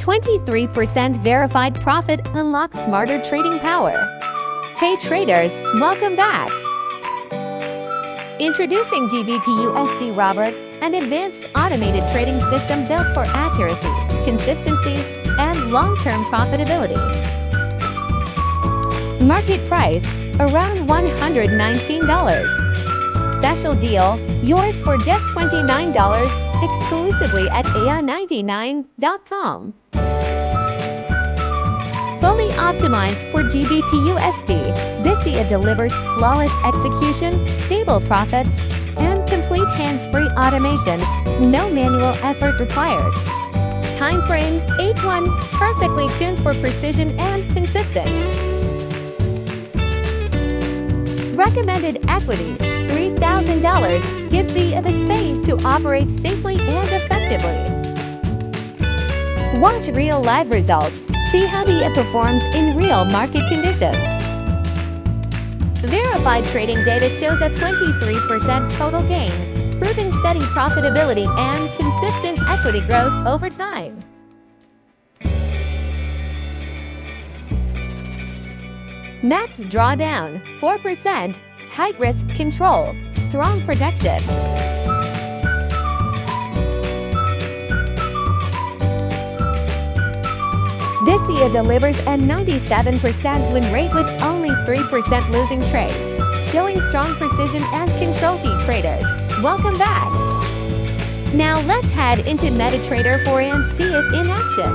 23% verified profit unlocks smarter trading power. Hey traders, welcome back! Introducing GBPUSD Robot, an advanced automated trading system built for accuracy, consistency, and long-term profitability. Market price, around $119. Special deal, yours for just $29, exclusively at AI99.com. Fully optimized for GBPUSD, this EA delivers flawless execution, stable profits, and complete hands-free automation, no manual effort required. Time frame, H1, perfectly tuned for precision and consistency. Recommended equity, $3,000, gives the space to operate safely and effectively. Watch real live results. See how the EA performs in real market conditions. Verified trading data shows a 23% total gain, proving steady profitability and consistent equity growth over time. Max drawdown, 4%, height risk control, strong protection. This EA delivers a 97% win rate with only 3% losing trades, showing strong precision and control key traders. Welcome back! Now let's head into MetaTrader for and see it in action.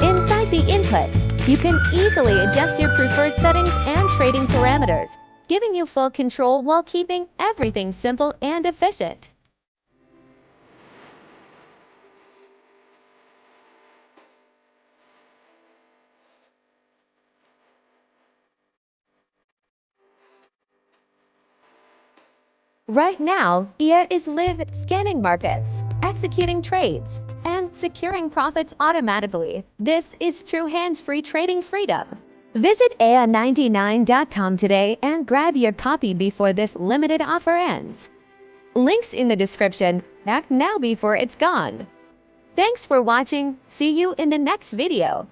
Inside the inputs, you can easily adjust your preferred settings and trading parameters, giving you full control while keeping everything simple and efficient. Right now, EA is live scanning markets, executing trades, and securing profits automatically. This is true hands-free trading freedom. Visit AI99.com today and grab your copy before this limited offer ends. Links in the description. Act now before it's gone. Thanks for watching. See you in the next video.